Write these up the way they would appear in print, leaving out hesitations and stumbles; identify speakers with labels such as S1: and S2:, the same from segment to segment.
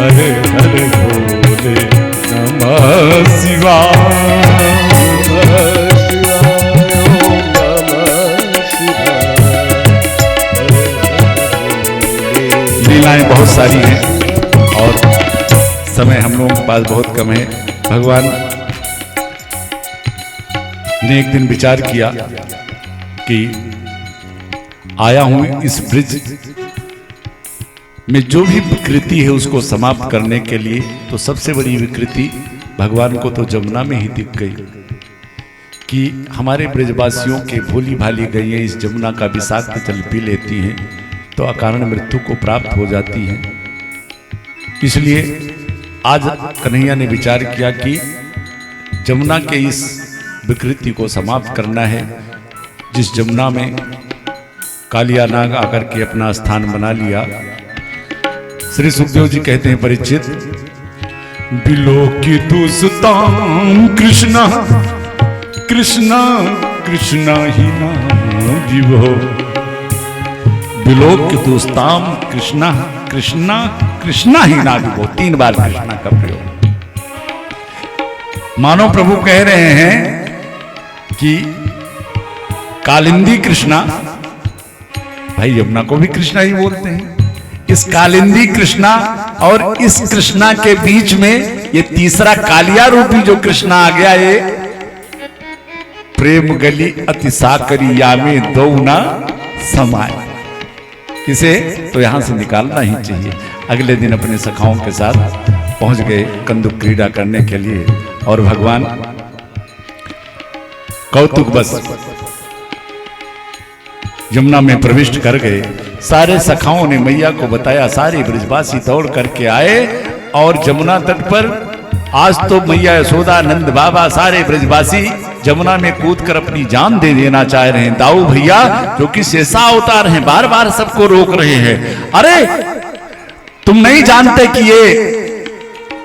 S1: हरे हरे भोले नमः शिवाय। लीलाएं बहुत सारी हैं और समय हम लोगों के पास बहुत कम है। भगवान ने एक दिन विचार किया कि आया हूं इस ब्रिज में जो भी विकृति है उसको समाप्त करने के लिए, तो सबसे बड़ी विकृति भगवान को तो जमुना में ही दिख गई कि हमारे ब्रजवासियों के भोली भाली गईं इस जमुना का विषाक्त जल पी लेती हैं तो अकारण मृत्यु को प्राप्त हो जाती हैं। इसलिए आज कन्हैया ने विचार किया कि जमुना के इस विकृति को समाप्त करना है। जिस जमुना में कालिया नाग आकर के अपना स्थान बना लिया। श्री सुखदेव जी कहते हैं, परीक्षित बिलोकी दुसताम कृष्णा कृष्णा कृष्णा ही नाम विभो। बिलोक दुस्ताम कृष्णा कृष्णा कृष्णा ही ना विभो। 3 बार कृष्णा का प्रयोग। मानो प्रभु कह रहे हैं कि कालिंदी कृष्णा, भाई यमुना को भी कृष्णा ही बोलते हैं, इस कालिंदी कृष्णा और इस कृष्णा के बीच में ये तीसरा कालिया रूपी जो कृष्णा आ गया, ये प्रेम गली अति साकरी या में दो ना समाए। इसे तो यहां से निकालना ही चाहिए। अगले दिन अपने सखाओं के साथ पहुंच गए कंदुक क्रीड़ा करने के लिए और भगवान कौतुक बस यमुना में प्रविष्ट कर गए। सारे सखाओं ने मैया को बताया, सारे ब्रजवासी दौड़ करके आए और जमुना तट पर आज तो मैया यशोदा नंद बाबा सारे ब्रजवासी जमुना में कूदकर अपनी जान दे देना चाह रहे हैं। दाऊ भैया जो कि शेषा अवतार हैं, बार बार सबको रोक रहे हैं। अरे तुम नहीं जानते कि ये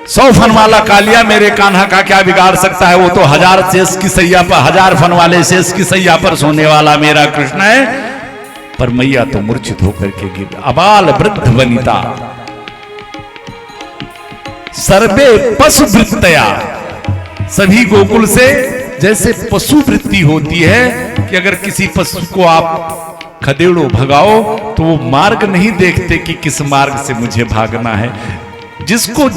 S1: 100 फन वाला कालिया मेरे कान्हा का क्या बिगाड़ सकता है? वो तो 1000 शेष की सैया पर, 1000 फन वाले शेष की सैया पर सोने वाला मेरा कृष्ण है। पर मैया तो मूर्छित होकर के गिर। अबाल वृद्ध वनिता सर्वे पशु वृत्तया, सभी गोकुल से जैसे पशु वृत्ति होती है कि अगर किसी पशु को आप खदेड़ो भगाओ तो वो मार्ग नहीं देखते कि किस मार्ग से मुझे भागना है। जिसको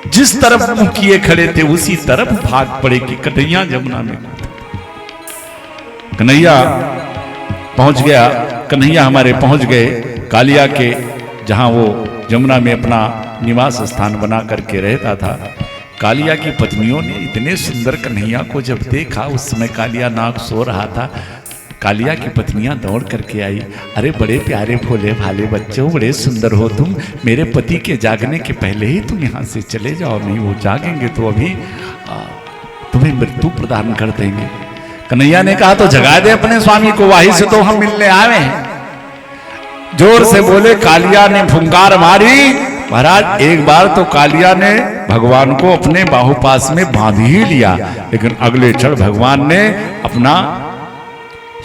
S1: जिस तरफ मुंह किए खड़े थे उसी तरफ भाग पड़े कि कन्हैया जमुना में। कन्हैया पहुंच गया, कन्हैया हमारे पहुंच गए कालिया के, जहां वो जमुना में अपना निवास स्थान बना करके रहता था। कालिया की पत्नियों ने इतने सुंदर कन्हैया को जब देखा, उस समय कालिया नाग सो रहा था। कालिया की पत्नियां दौड़ करके आई, अरे बड़े प्यारे भोले भाले बच्चों, बड़े सुंदर हो तुम, मेरे पति के जागने के पहले ही तुम यहाँ से चले जाओ, नहीं वो जागेंगे तो अभी तुम्हें मृत्यु प्रदान कर देंगे। कन्हैया ने कहा, तो जगा दे अपने स्वामी को, वहीं से तो हम मिलने आए हैं। जोर से बोले, कालिया ने फुंकार मारी। महाराज एक बार तो कालिया ने भगवान को अपने बाहुपास में बांध ही लिया, लेकिन अगले क्षण भगवान ने अपना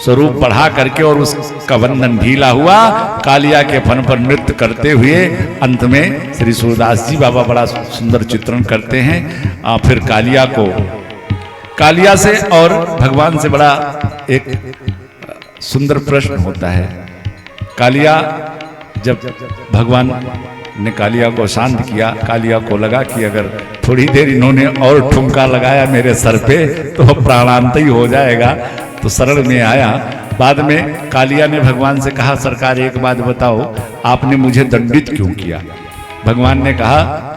S1: स्वरूप बढ़ा करके और उसका बंधन ढीला हुआ। कालिया के फन पर नृत्य करते हुए अंत में श्री सूरदास जी बाबा बड़ा सुंदर चित्रण करते हैं। फिर कालिया से और भगवान से बड़ा एक सुंदर प्रश्न होता है। कालिया, जब भगवान ने कालिया को शांत किया, कालिया को लगा कि अगर थोड़ी देर इन्होंने और ठुमका लगाया मेरे सर पे तो प्राणांत ही हो जाएगा, तो शरण में आया। बाद में कालिया ने भगवान से कहा, सरकार एक बात बताओ, आपने मुझे दंडित क्यों किया? भगवान ने कहा,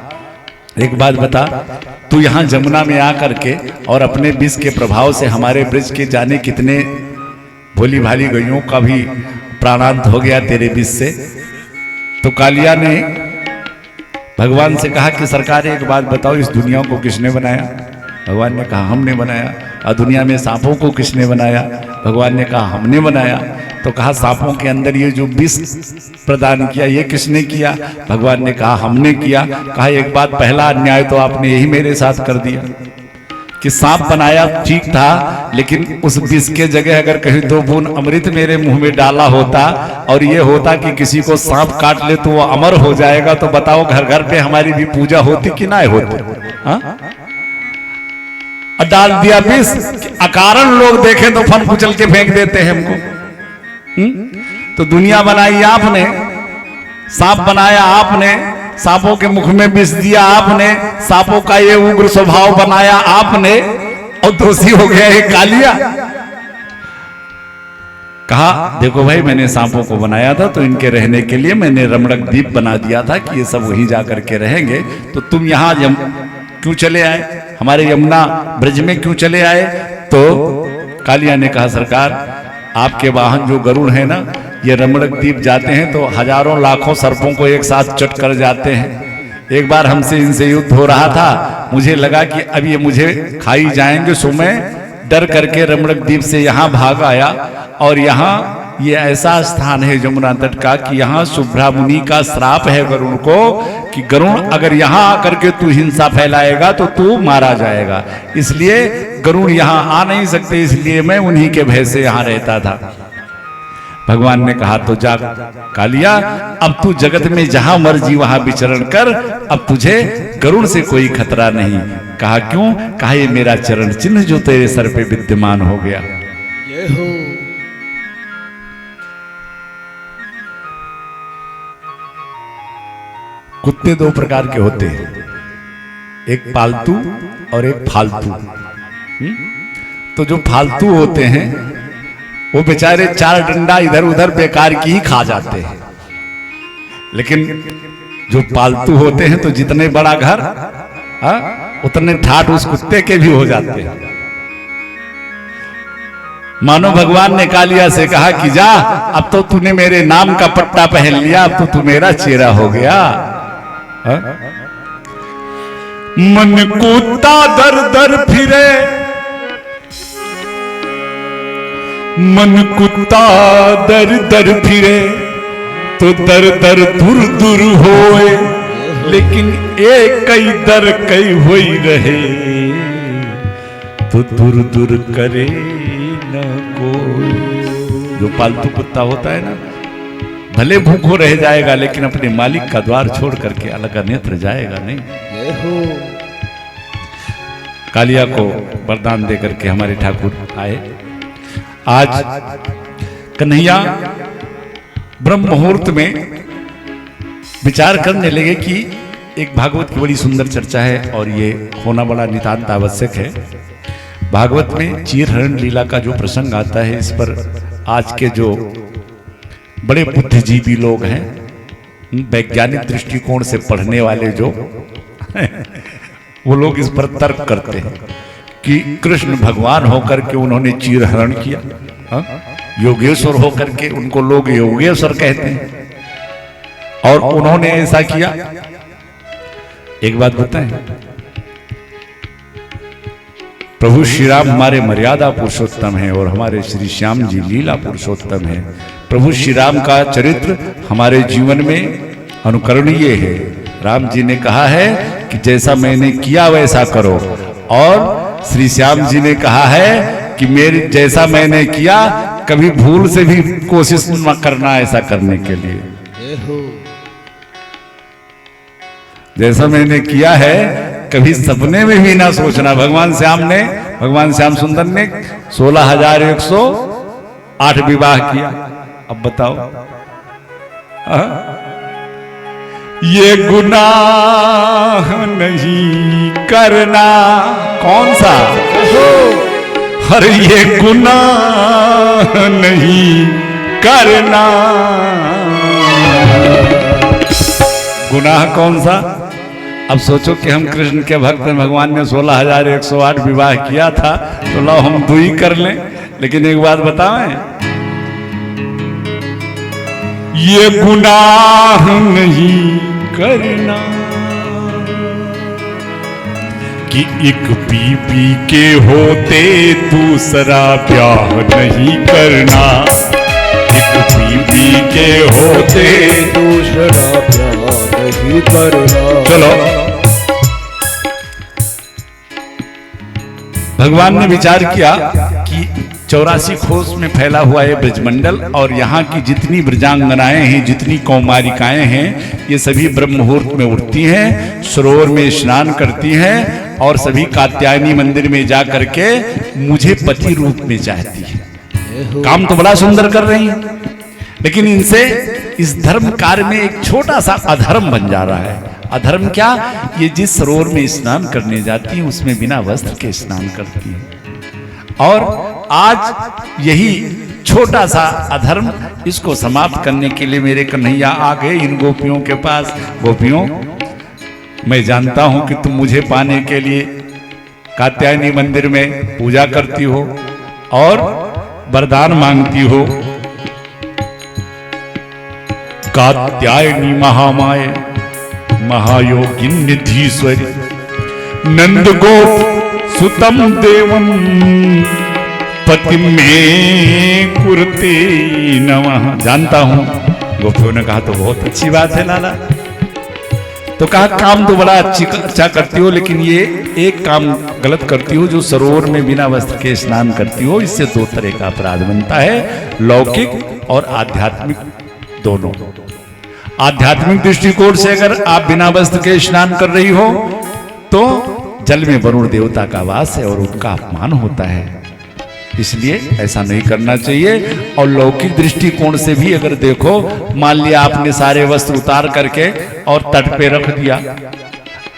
S1: एक बात बता, तू यहाँ जमुना में आकर के और अपने विष के प्रभाव से हमारे ब्रज के जाने कितने भोली भाली गैयों का भी प्राणांत हो गया तेरे विष से। तो कालिया ने भगवान से कहा कि सरकार एक बात बताओ, इस दुनिया को किसने बनाया? भगवान ने कहा, हमने बनाया। और दुनिया में सांपों को किसने बनाया? भगवान ने कहा, हमने बनाया। तो कहा, सांपों के अंदर ये जो विष प्रदान किया ये किसने किया? भगवान ने कहा, हमने किया। कहा, एक बात, पहला अन्याय तो आपने यही मेरे साथ कर दिया। कि सांप बनाया ठीक था, लेकिन उस विष के जगह अगर कहीं 2 बूंद अमृत मेरे मुंह में डाला होता और ये होता कि किसी को सांप काट ले तो वो अमर हो जाएगा, तो बताओ घर घर पे हमारी भी पूजा होती कि ना होती? हाँ? और डाल दिया विष, अकारण लोग देखें तो फन कुचल के फेंक देते हैं हमको। तो दुनिया बनाई आपने, सांप बनाया आपने, सांपों के मुख में विष दिया आपने, सांपों का ये उग्र स्वभाव बनाया आपने, और दोषी हो गया ये कालिया। कहा देखो भाई, मैंने सांपों को बनाया था तो इनके रहने के लिए मैंने रमणक द्वीप बना दिया था कि ये सब वहीं जाकर के रहेंगे, तो तुम यहां क्यों चले आए, हमारे यमुना ब्रज में क्यों चले आए? तो कालिया ने कहा सरकार, आपके वाहन जो गरुड़ है ना, ये रमणक द्वीप जाते हैं तो हजारों लाखों सर्पों को एक साथ चट कर जाते हैं। एक बार हमसे इनसे युद्ध हो रहा था, मुझे लगा कि अब ये मुझे खाई जाएंगे, सो मैं डर करके रमणक द्वीप से यहाँ भाग आया। और यहाँ ये ऐसा स्थान है यमुना तट का कि यहाँ शुभ्रा मुनि का श्राप है गरुड़ को कि गरुड़ अगर यहाँ आकर के तू हिंसा फैलाएगा तो तू मारा जाएगा, इसलिए गरुड़ यहाँ आ नहीं सकते, इसलिए मैं उन्हीं के भय से यहाँ रहता था। भगवान ने कहा तो जा कालिया, अब तू जगत में जहां मर्जी वहां विचरण कर, अब तुझे गरुड़ से कोई खतरा नहीं। कहा क्यों? कहा ये मेरा चरण चिन्ह जो तेरे सर पे विद्यमान हो गया। ये हो कुत्ते 2 प्रकार के होते हैं, एक पालतू और एक फालतू। तो जो फालतू होते हैं वो बेचारे 4 डंडा इधर उधर बेकार की ही खा जाते हैं, लेकिन जो पालतू होते हैं तो जितने बड़ा घर उतने ठाठ उस कुत्ते के भी हो जाते हैं। मानो भगवान ने कालिया से कहा कि जा, अब तो तूने मेरे नाम का पट्टा पहन लिया, अब तो तू मेरा चेहरा हो गया। मन कुत्ता दर दर फिरे, मन कुत्ता दर दर फिरे तो दर दर दूर दूर होए, लेकिन एक कई दर कई होई रहे तो दूर दूर करे न कोई। जो पालतू कुत्ता होता है ना, भले भूखो रह जाएगा लेकिन अपने मालिक का द्वार छोड़ करके अलग अन्यत्र जाएगा नहीं। कालिया को वरदान देकर के हमारे ठाकुर आए। आज कन्हैया ब्रह्म मुहूर्त में विचार करने लगे कि एक भागवत की बड़ी सुंदर चर्चा है और ये होना बड़ा नितांत आवश्यक है। भागवत में चीरहरण लीला का जो प्रसंग आता है, इस पर आज के जो बड़े बुद्धिजीवी लोग हैं, वैज्ञानिक दृष्टिकोण से पढ़ने वाले जो वो लोग इस पर तर्क करते हैं कि कृष्ण भगवान होकर के उन्होंने चीरहरण किया, योगेश्वर होकर के उनको लोग योगेश्वर कहते हैं, और उन्होंने ऐसा किया। एक बात बताएं, प्रभु श्री राम हमारे मर्यादा पुरुषोत्तम है और हमारे श्री श्याम जी लीला पुरुषोत्तम है। प्रभु श्री राम का चरित्र हमारे जीवन में अनुकरणीय है। राम जी ने कहा है कि जैसा मैंने किया वैसा करो, और श्री श्याम जी ने कहा है कि मेरे जैसा मैंने किया कभी भूल से भी कोशिश न करना ऐसा करने के लिए। जैसा मैंने किया है कभी सपने में भी ना सोचना। भगवान श्याम सुंदर ने 16,108 विवाह किया। अब बताओ, ये गुनाह नहीं करना, कौन सा? अरे ये गुनाह नहीं करना। गुनाह कौन सा? अब सोचो कि हम कृष्ण के भक्त हैं, भगवान ने 16,108 विवाह किया था, तो लो हम 2 ही कर लें। लेकिन एक बात बताएं, ये गुनाह नहीं करना कि एक बीबी के होते दूसरा ब्याह नहीं करना। एक बीबी के होते दूसरा ब्याह नहीं करना। चलो भगवान ने विचार किया कि 84 कोस में फैला हुआ है ब्रजमंडल, और यहाँ की जितनी ब्रजांगनाएं हैं, जितनी कौमारिकाएं हैं, ये सभी ब्रह्म मुहूर्त में उठती हैं, सरोवर में स्नान करती हैं और सभी कात्यायनी मंदिर में जा करके मुझे पति रूप में चाहती है। काम तो बड़ा सुंदर कर रही है, लेकिन इनसे इस धर्म कार्य में एक छोटा सा अधर्म बन जा रहा है। अधर्म क्या? ये जिस सरोवर में स्नान करने जाती है उसमें बिना वस्त्र के स्नान करती है, और आज यही छोटा सा अधर्म, इसको समाप्त करने के लिए मेरे कन्हैया आ गए इन गोपियों के पास। गोपियों, मैं जानता हूं कि तुम मुझे पाने के लिए कात्यायनी मंदिर में पूजा करती हो और वरदान मांगती हो। कात्यायनी महामाये महायोगिन्यधीश्वरी नंद गोप सुतम देवम पति में कुरते नमः। जानता हूं, गोपियों ने कहा तो बहुत अच्छी बात है लाला। तो कहा काम तो बड़ा अच्छा करती हो, लेकिन ये एक काम गलत करती हो, जो सरोवर में बिना वस्त्र के स्नान करती हो। इससे दो तरह का अपराध बनता है, लौकिक और आध्यात्मिक दोनों। आध्यात्मिक दृष्टिकोण से अगर आप बिना वस्त्र के स्नान कर रही हो तो जल में वरुण देवता का वास है और उनका अपमान होता है, इसलिए ऐसा नहीं करना चाहिए। और लौकिक दृष्टिकोण से भी अगर देखो, मान लिया आपने सारे वस्त्र उतार करके और तट पे रख दिया,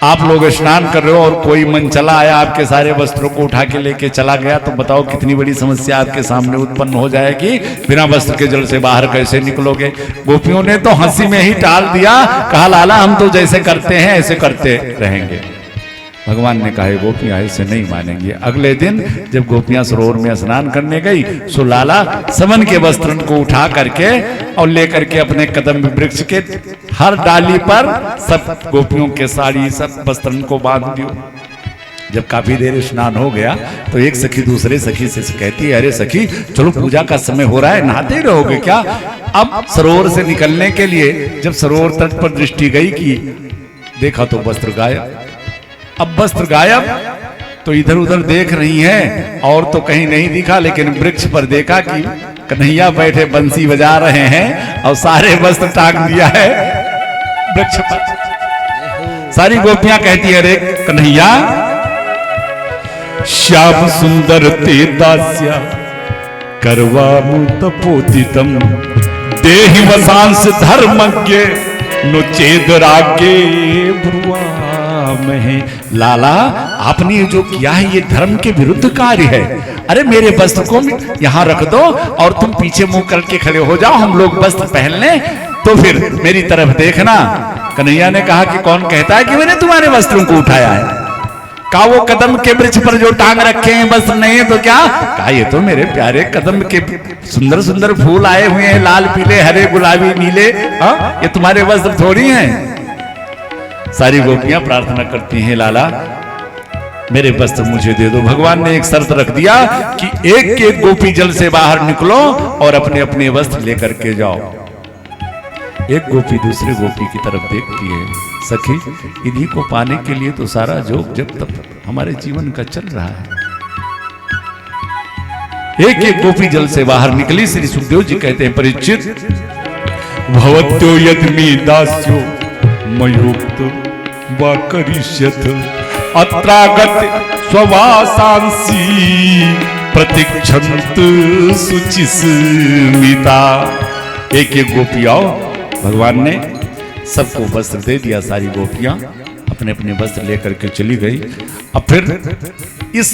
S1: आप लोग स्नान कर रहे हो और कोई मन चला आया आपके सारे वस्त्रों को उठा के लेके चला गया, तो बताओ कितनी बड़ी समस्या आपके सामने उत्पन्न हो जाएगी। बिना वस्त्र के जल से बाहर कैसे निकलोगे? गोपियों ने तो हंसी में ही टाल दिया, कहा लाला हम तो जैसे करते हैं ऐसे करते रहेंगे। भगवान ने कहा गोपियां ऐसे नहीं मानेंगे। अगले दिन जब गोपियां सरोवर में स्नान करने गई, सो लाला समन के वस्त्र को उठा करके और लेकर के अपने कदम वृक्ष के हर डाली पर सब गोपियों के साड़ी सब वस्त्र को बांध दियो। जब काफी देर स्नान हो गया तो एक सखी दूसरे सखी से कहती है, अरे सखी चलो पूजा का समय हो रहा है, नहाते रहोगे क्या? अब सरोवर से निकलने के लिए जब सरोवर तट पर दृष्टि गई कि देखा तो वस्त्र गायब। अब वस्त्र गायब तो इधर उधर देख रही हैं और तो कहीं नहीं दिखा, लेकिन वृक्ष पर देखा कि कन्हैया बैठे बंसी बजा रहे हैं और सारे वस्त्र टांग दिया है वृक्ष पर। सारी गोपियां कहती है, अरे कन्हैया श्याम सुंदर ते दास्या करवा तपोदितम देहि वसांस धर्मज्ञ नो चेद रागे भ्रुवा में। लाला आपने जो किया है ये धर्म के विरुद्ध कार्य है। अरे मेरे वस्त्र को यहाँ रख दो और तुम पीछे मुंह करके खड़े हो जाओ, हम लोग वस्त्र पहन लें, तो फिर मेरी तरफ देखना। कन्हैया ने कहा कि कौन कहता है कि मैंने तुम्हारे वस्त्रों को उठाया है? कहा वो कदम के वृक्ष पर जो टांग रखे हैं वस्त्र नहीं है तो क्या? कहा ये तो मेरे प्यारे कदम के सुंदर सुंदर फूल आए हुए हैं, लाल पीले हरे गुलाबी नीले, हाँ ये तुम्हारे वस्त्र थोड़ी हैं। सारी गोपियां प्रार्थना करती हैं, लाला मेरे वस्त्र मुझे दे दो। भगवान ने एक शर्त रख दिया कि एक एक गोपी जल से बाहर निकलो और अपने अपने वस्त्र लेकर के जाओ। एक गोपी दूसरे गोपी की तरफ देखती है, सखी इन्हीं को पाने के लिए तो सारा जोग जब तक हमारे जीवन का चल रहा है। एक एक गोपी जल से बाहर निकली। श्री सुखदेव जी कहते हैं, परीक्षित भवत्यो यदि दास्यो मयोक्त वा करिष्यत अत्रागत स्ववासांसी प्रतिक्षंत सुचिस्मिता। एक एक गोपी आओ। भगवान ने सबको वस्त्र दे दिया। सारी गोपियां अपने अपने वस्त्र लेकर के चली गई। अब फिर इस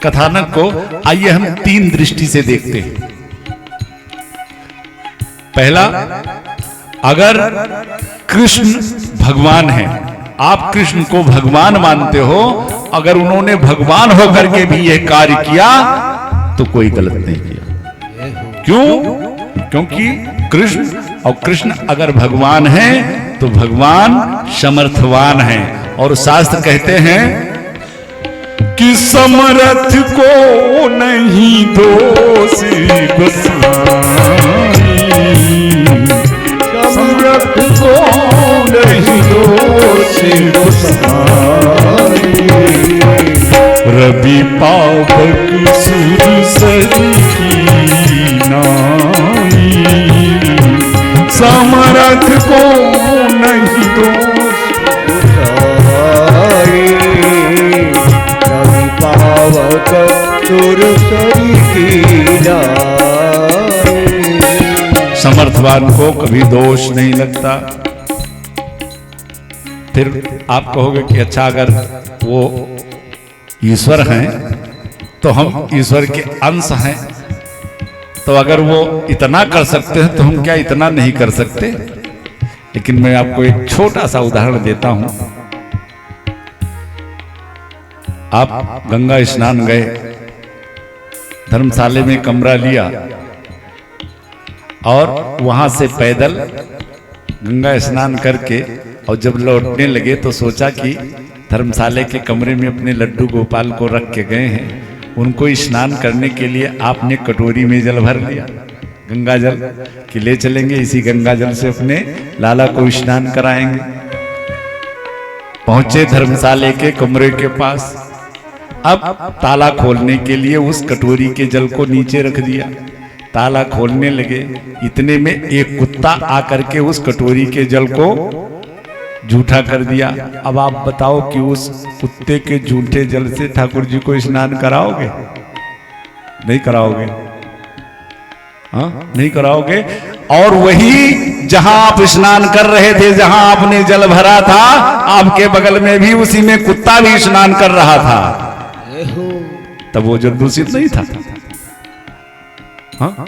S1: कथानक को आइए हम तीन दृष्टि से देखते हैं। पहला, अगर कृष्ण भगवान है, आप कृष्ण को भगवान मानते हो, अगर उन्होंने भगवान होकर के भी यह कार्य किया तो कोई गलत नहीं किया। क्यों? क्योंकि कृष्ण और कृष्ण अगर भगवान है तो भगवान समर्थवान है। और शास्त्र कहते हैं कि समर्थ को नहीं दोष गोसाई, समर्थ को नहीं दोष गोसाई, रवि पावक सुरसरी की नाई, समर्थ को नहीं दोष
S2: रवि पावक सुरसरी की नाई।
S1: समर्थवान को कभी दोष नहीं लगता। फिर आप कहोगे कि अच्छा, अगर वो ईश्वर हैं तो हम ईश्वर के अंश हैं, तो अगर वो इतना कर सकते हैं तो हम क्या इतना नहीं कर सकते? लेकिन मैं आपको एक छोटा सा उदाहरण देता हूं। आप गंगा स्नान गए, धर्मशाला में कमरा लिया और वहां से पैदल गंगा स्नान करके और जब लौटने लगे तो सोचा कि धर्मशाला के कमरे में अपने लड्डू गोपाल को रख के गए हैं, उनको स्नान करने के लिए आपने कटोरी में जल भर लिया, गंगा जल, कि ले चलेंगे इसी गंगा जल से अपने लाला को स्नान कराएंगे। पहुंचे धर्मशाला के कमरे के पास, अब ताला खोलने के लिए उस कटोरी के जल को नीचे रख दिया, ताला खोलने लगे, इतने में एक कुत्ता आकर के उस कटोरी के जल को झूठा कर दिया। अब आप बताओ कि उस कुत्ते के झूठे जल से ठाकुर जी को स्नान कराओगे? नहीं कराओगे, हाँ नहीं कराओगे। और वही जहां आप स्नान कर रहे थे, जहां आपने जल भरा था, आपके बगल में भी उसी में कुत्ता भी स्नान कर रहा था, तब वो जल दूषित नहीं था? हाँ?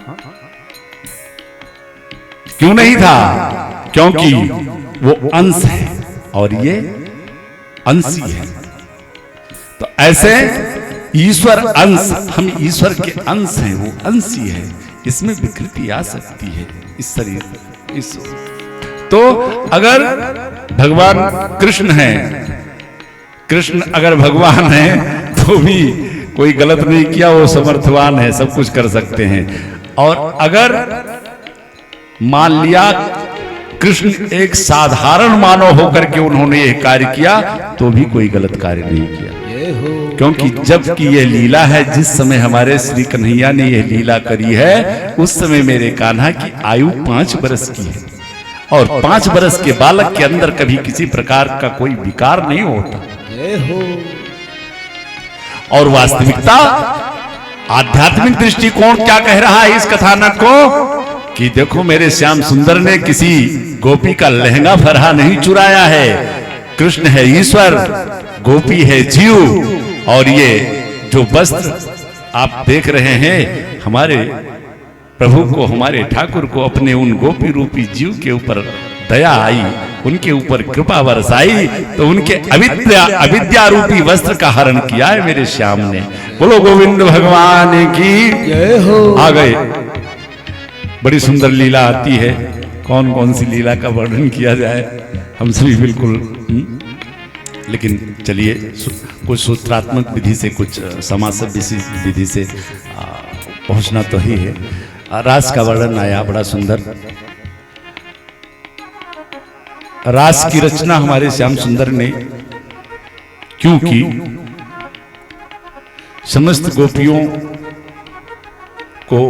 S1: क्यों नहीं था? क्योंकि वो अंश है और ये अंशी है। तो ऐसे ईश्वर अंश, हम ईश्वर के अंश हैं, वो अंशी है, इसमें विकृति आ सकती है इस शरीर इस। तो अगर भगवान कृष्ण हैं, कृष्ण अगर भगवान हैं तो भी कोई गलत नहीं किया, वो समर्थवान है, सब कुछ कर सकते हैं। और अगर मान लिया कृष्ण एक साधारण मानव होकर के उन्होंने यह कार्य किया, तो भी कोई गलत कार्य नहीं किया, क्योंकि जबकि यह लीला है, जिस समय हमारे श्री कन्हैया ने यह लीला करी है, उस समय मेरे कान्हा की आयु 5 बरस की है, और 5 बरस के बालक के अंदर कभी किसी प्रकार का कोई विकार नहीं होता। और वास्तविकता, आध्यात्मिक दृष्टिकोण क्या कह रहा है इस कथानक को, कि देखो मेरे श्याम सुंदर ने किसी गोपी का लहंगा फरहा नहीं चुराया है। कृष्ण है ईश्वर, गोपी है जीव, और ये जो वस्त्र आप देख रहे हैं, हमारे प्रभु को, हमारे ठाकुर को अपने उन गोपी रूपी जीव के ऊपर दया आई, उनके ऊपर कृपा बरसाई, तो उनके अविद्या रूपी वस्त्र का हरण किया है मेरे श्याम ने। बोलो गोविंद भगवान की जय हो। आ गए, बड़ी सुंदर लीला आती है, कौन कौन सी लीला का वर्णन किया जाए, हम सभी बिल्कुल, लेकिन चलिए कुछ सूत्रात्मक विधि से, कुछ समासक विधि से पहुंचना तो ही है। रास का वर्णन आया बड़ा सुंदर। रास की रचना हमारे श्याम सुंदर ने, क्योंकि समस्त गोपियों को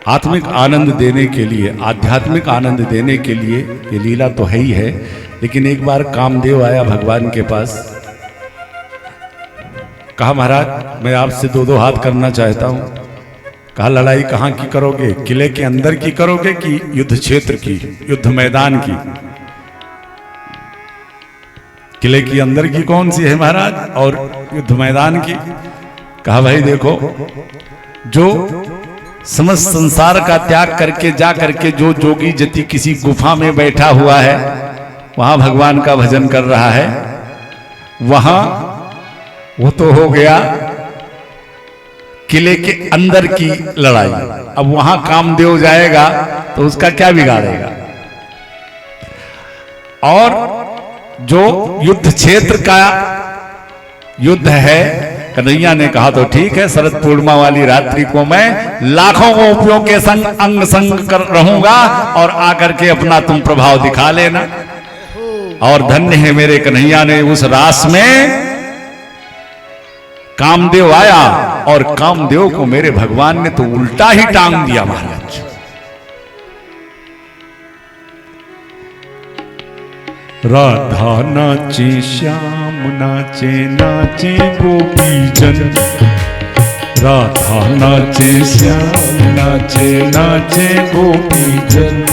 S1: आत्मिक आनंद देने के लिए, आध्यात्मिक आनंद देने के लिए ये लीला तो है ही है, लेकिन एक बार कामदेव आया भगवान के पास, कहा महाराज मैं आपसे 2-2 हाथ करना चाहता हूं। कहा लड़ाई कहां की करोगे, किले के अंदर की करोगे कि युद्ध क्षेत्र की, युद्ध मैदान की? किले की अंदर की कौन सी है महाराज, और युद्ध मैदान की? कहा भाई देखो, जो समस्त संसार का त्याग करके जा करके जो जोगी जति किसी गुफा में बैठा हुआ है, वहां भगवान का भजन कर रहा है, वहां वो तो हो गया किले के अंदर की लड़ाई। अब वहां कामदेव जाएगा तो उसका क्या बिगाड़ेगा? और जो युद्ध क्षेत्र का युद्ध है, कन्हैया ने कहा तो ठीक है, शरद पूर्णिमा वाली रात्रि को मैं लाखों गोपियों के संग अंग संग कर रहूंगा और आकर के अपना तुम प्रभाव दिखा लेना। और धन्य है मेरे कन्हैया ने उस रास में कामदेव आया और कामदेव को मेरे भगवान ने तो उल्टा ही टांग दिया महाराज। राधा नाचे श्याम नाचे नाचे गोपीजन, राधा नाचे श्याम नाचे नाचे गोपीजन,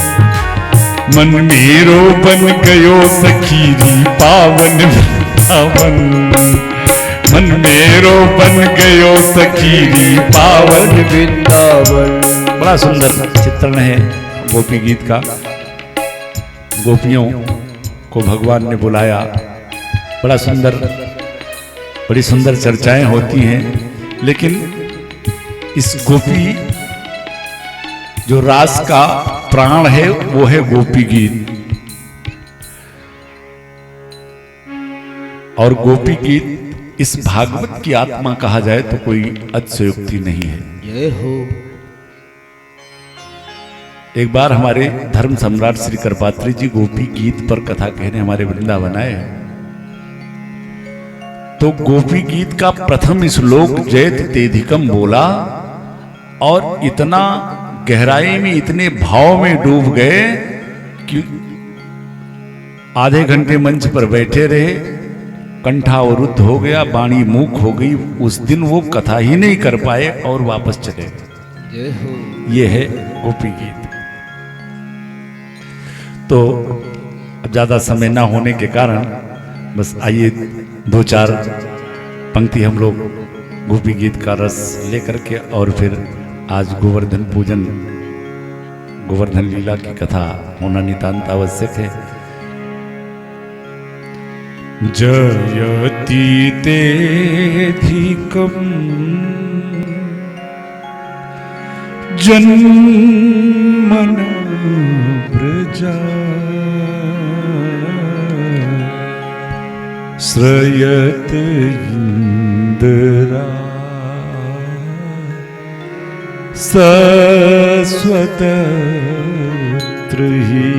S1: मन मेरो बन गयो सखीरी पावन वृंदावन, मन मेरो बन गयो सखीरी पावन
S2: वृंदावन।
S1: बड़ा सुंदर चित्रण है गोपी गीत का। गोपियों को भगवान ने बुलाया, बड़ा सुंदर, बड़ी सुंदर चर्चाएं होती हैं, लेकिन इस गोपी जो रास का प्राण है वो है गोपी गीत। और गोपी गीत इस भागवत की आत्मा कहा जाए तो कोई अतिशयोक्ति नहीं है।
S2: जय हो।
S1: एक बार हमारे धर्म सम्राट श्री करपात्री जी गोपी गीत पर कथा कहने हमारे वृंदावन आए, तो गोपी गीत का प्रथम श्लोक जयत तेधिकम बोला और इतना गहराई में, इतने भाव में डूब गए कि आधे घंटे मंच पर बैठे रहे, कंठावरुद्ध हो गया, वाणी मूक हो गई। उस दिन वो कथा ही नहीं कर पाए और वापस चले गए।
S2: जय हो।
S1: ये है गोपी गीत। तो अब ज्यादा समय ना होने के कारण बस आइए दो चार पंक्ति हम लोग गोपी गीत का रस लेकर के और फिर आज गोवर्धन पूजन, गोवर्धन लीला की कथा होना नितांत आवश्यक है। जयति तेधिकम् जन्मन प्रजा श्रयत इंद्रा सस्वतत्र हि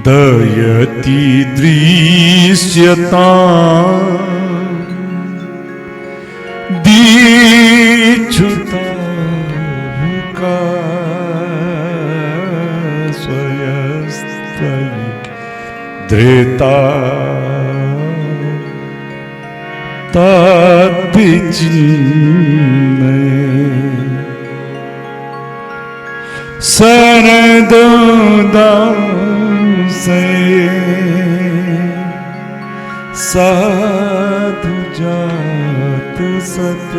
S1: दयति दृश्यता दीक्षुता स्वयस्तयि धृता तद्विचिन्ने शरददासे साधु जात सत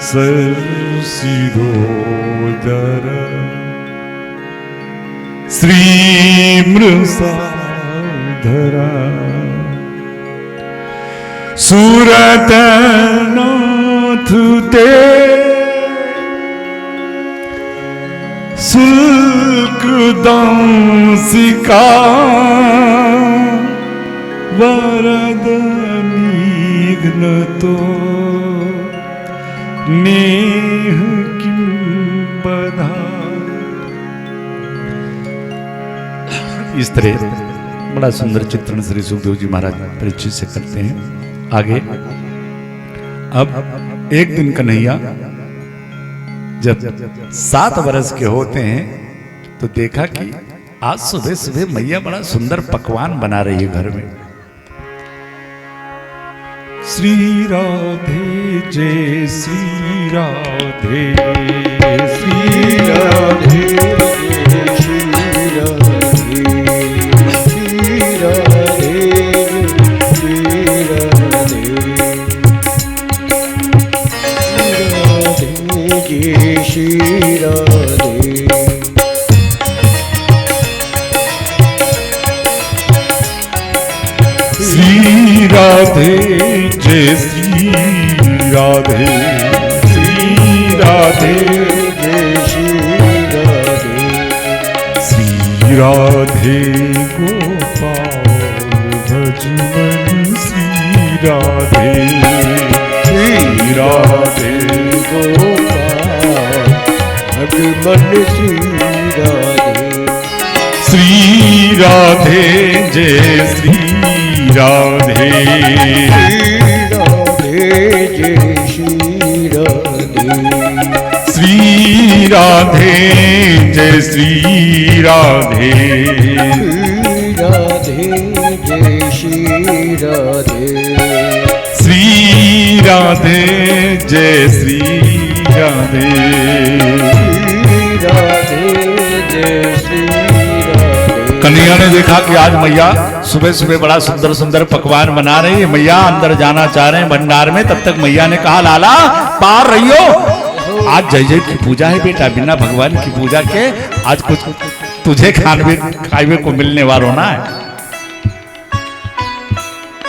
S1: सरसिरोदर श्रीमृषाधरा सुरतनाथ ते शुल्कदांसिका वरदनिघ्नतो नेह किं बधा। इस तरह बड़ा सुंदर चित्रण श्री सुखदेव जी महाराज परीक्षित से करते हैं। आगे अब एक दिन कन्हैया जब 7 वर्ष के होते हैं तो देखा कि आज सुबह सुबह मैया बड़ा सुंदर पकवान बना रही है घर में। श्री राधे जय श्री राधे, श्री राधे
S2: श्री राधे, श्री राधे, श्री राधे, श्री राधे।
S1: श्री राधे जय श्री राधे, श्री राधे
S2: जय श्री राधे,
S1: श्री राधे गोपाल भजमन श्री राधे, श्री राधे
S2: गोपाल भगवन श्री राधे।
S1: श्री राधे जय श्री राधे।
S2: श्री राधे जय श्री राधे।
S1: श्री राधे जय श्री राधे। कन्हैया ने देखा कि आज मैया सुबह सुबह बड़ा सुंदर सुंदर पकवान बना रही है, मैया अंदर जाना चाह रहे हैं भंडार में। तब तक मैया ने कहा लाला पार रहियो, आज जय जय की पूजा है बेटा, बिना भगवान की पूजा के आज कुछ तुझे खाने को मिलने वाला होना है।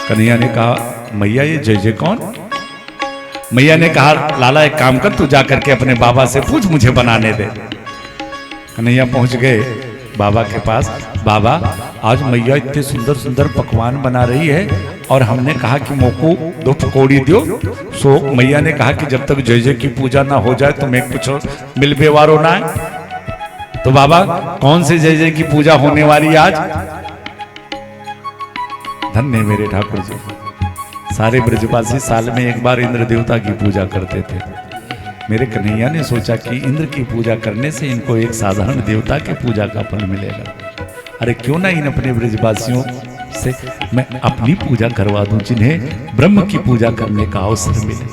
S1: कन्हैया ने कहा मैया ये जय जय कौन? मैया ने कहा लाला एक काम कर, तू जाकर के अपने बाबा से पूछ, मुझे बनाने दे। कन्हैया पहुंच गए बाबा के पास। बाबा आज मैया इतने सुंदर सुंदर पकवान बना रही है और हमने कहा कि मोको 2 पकौड़ी दो। सो मैया ने कहा कि जब तक जय जय की पूजा ना हो जाए तो मैं कुछ मिल बेवारो ना है। तो बाबा कौन से जय जय की पूजा होने वाली आज? धन्य मेरे ठाकुर जी, सारे ब्रजवासी साल में एक बार इंद्र देवता की पूजा करते थे। मेरे कन्हैया ने सोचा कि इंद्र की पूजा करने से इनको एक साधारण देवता के पूजा का फल मिलेगा। अरे क्यों ना इन अपने ब्रजवासियों से मैं अपनी पूजा करवा दूं, जिन्हें ब्रह्म की पूजा करने का अवसर मिले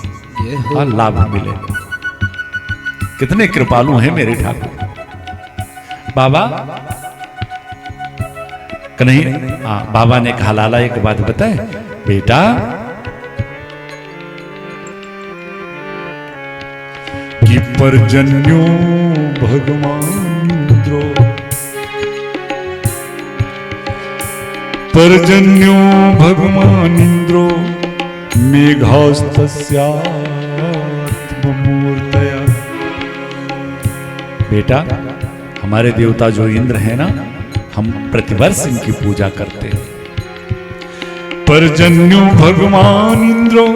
S1: और लाभ मिले। कितने कृपालु हैं मेरे ठाकुर। बाबा कन्हैया बाबा ने कहा लाला एक बात बताए बेटा, कि पर्जन्यो भगवान इंद्रो, पर्जन्यो भगवान इंद्रो मेघास्तस्यात्ममूर्तया। बेटा हमारे देवता जो इंद्र है ना, हम प्रतिवर्ष इनकी पूजा करते हैं। पर्जन्यो भगवान इंद्रो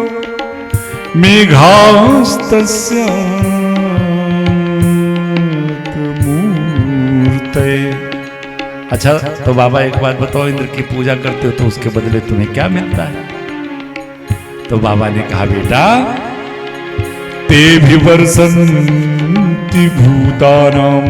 S1: मेघास्तस्यात्ममूर्तये। अच्छा तो बाबा एक बात बताओ, इंद्र की पूजा करते हो तो उसके बदले तुम्हें क्या मिलता है? तो बाबा ने कहा बेटा ते विवर्षन्ति भूतानाम,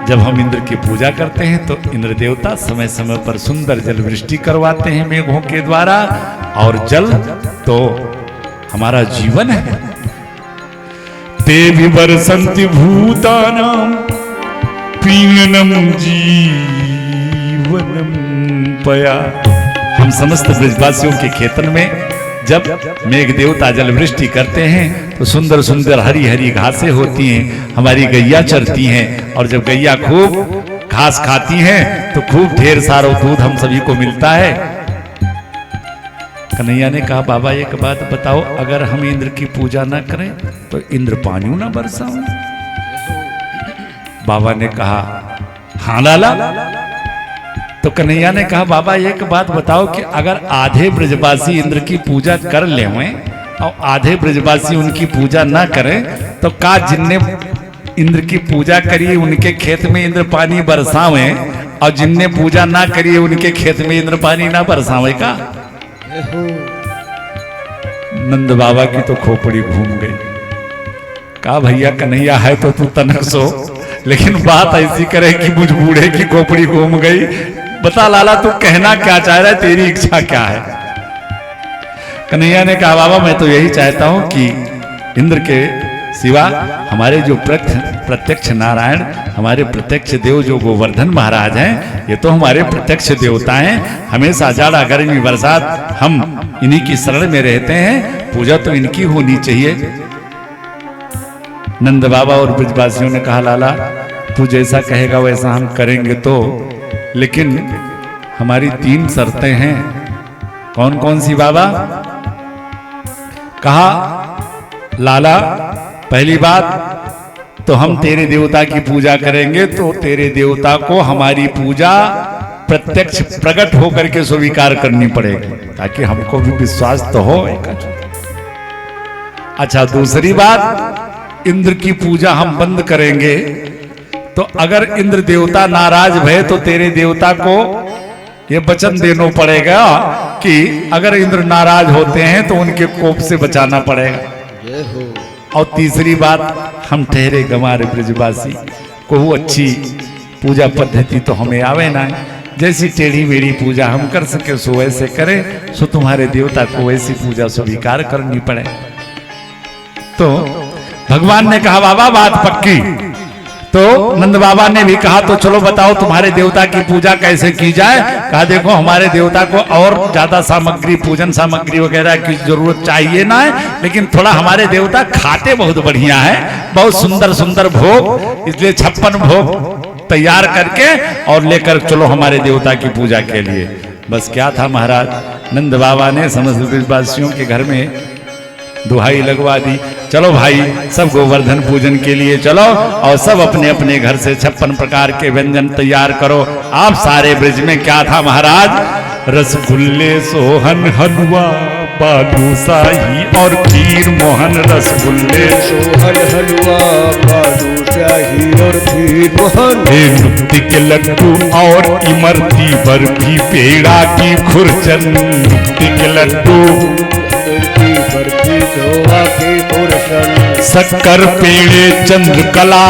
S1: जब हम इंद्र की पूजा करते हैं तो इंद्र देवता समय समय पर सुंदर जल वृष्टि करवाते हैं मेघों के द्वारा, और जल तो हमारा जीवन है। ते विवर्षन्ति भूतानाम पीनम जीवनम पया। हम समस्त ब्रजवासियों के खेतन में जब मेघ देवता जल वृष्टि करते हैं तो सुंदर सुंदर हरी हरी घासें होती हैं, हमारी गैया चरती हैं, और जब गैया खूब घास खाती हैं तो खूब ढेर सारा दूध हम सभी को मिलता है। कन्हैया ने कहा बाबा एक बात बताओ, अगर हम इंद्र की पूजा ना करें तो इंद्र पानी ना बरसाओ? बाबा ने कहा हाँ लाला। तो कन्हैया ने कहा बाबा एक बात बताओ कि अगर आधे ब्रजवासी इंद्र की पूजा कर लेवें और आधे ब्रजवासी उनकी पूजा ना करें तो का जिनने इंद्र की पूजा करी उनके खेत में इंद्र पानी बरसावे और जिनने पूजा ना करी उनके खेत में इंद्र पानी ना बरसावे का? नंद बाबा की तो खोपड़ी घूम गई। कहा भैया कन्हैया है तो तू तनक सो, लेकिन बात ऐसी करे कि मुझ बूढ़े की खोपड़ी घूम गई। बता लाला तू कहना क्या चाह रहा है, तेरी इच्छा क्या है? कन्हैया ने कहा बाबा मैं तो यही चाहता हूं कि इंद्र के सिवा हमारे जो प्रत्यक्ष नारायण, हमारे प्रत्यक्ष देव जो गोवर्धन महाराज हैं, ये तो हमारे प्रत्यक्ष देवता हैं। हमेशा जाड़ा गर्मी बरसात हम इन्हीं की शरण में रहते हैं, पूजा तो इनकी होनी चाहिए। नंद बाबा और ब्रजवासियों ने कहा लाला तू जैसा कहेगा वैसा हम करेंगे, तो लेकिन हमारी 3 शर्तें हैं। कौन कौन सी बाबा? कहा लाला पहली बात तो हम तेरे देवता की पूजा करेंगे तो तेरे देवता को हमारी पूजा प्रत्यक्ष प्रकट होकर के स्वीकार करनी पड़ेगी, ताकि हमको भी विश्वास तो हो। अच्छा दूसरी बात, इंद्र की पूजा हम बंद करेंगे तो अगर इंद्र देवता नाराज भय तो तेरे देवता को ये वचन देना पड़ेगा कि अगर इंद्र नाराज होते हैं तो उनके कोप से बचाना पड़ेगा। और तीसरी बात, हम ठहरे गंवार ब्रजवासी को वो अच्छी पूजा पद्धति तो हमें आवे ना, जैसी टेढ़ी मेढ़ी पूजा हम कर सके सो वैसे करें, सो तुम्हारे देवता को वैसी पूजा स्वीकार करनी पड़े। तो भगवान ने कहा बाबा बात पक्की। तो नंद बाबा ने भी कहा तो चलो बताओ तुम्हारे देवता की पूजा कैसे की जाए। कहा देखो हमारे देवता को और ज्यादा सामग्री, पूजन सामग्री वगैरह की जरूरत चाहिए ना है, लेकिन थोड़ा हमारे देवता खाते बहुत बढ़िया है, बहुत सुंदर सुंदर भोग, इसलिए 56 भोग तैयार करके और लेकर चलो हमारे देवता की पूजा के लिए। बस क्या था महाराज, नंद बाबा ने समस्त ब्रजवासियों के घर में दुहाई लगवा दी, चलो भाई सब गोवर्धन पूजन के लिए चलो और सब अपने अपने घर से 56 प्रकार के व्यंजन तैयार करो। आप सारे ब्रज में क्या था महाराज, रसगुल्ले सोहन हलवा बालूशाही और खीर मोहन। रसगुल्ले
S3: सोहन हलवा बालूशाही और खीर मोहन।
S2: नृत्य के लड्डू और इमरती बर्फी पेड़ा की खुरचन। नृत्य के लड्डू
S3: बर्फी खोआ की खुरचन।
S2: शक्कर पेड़े चंद्रकला,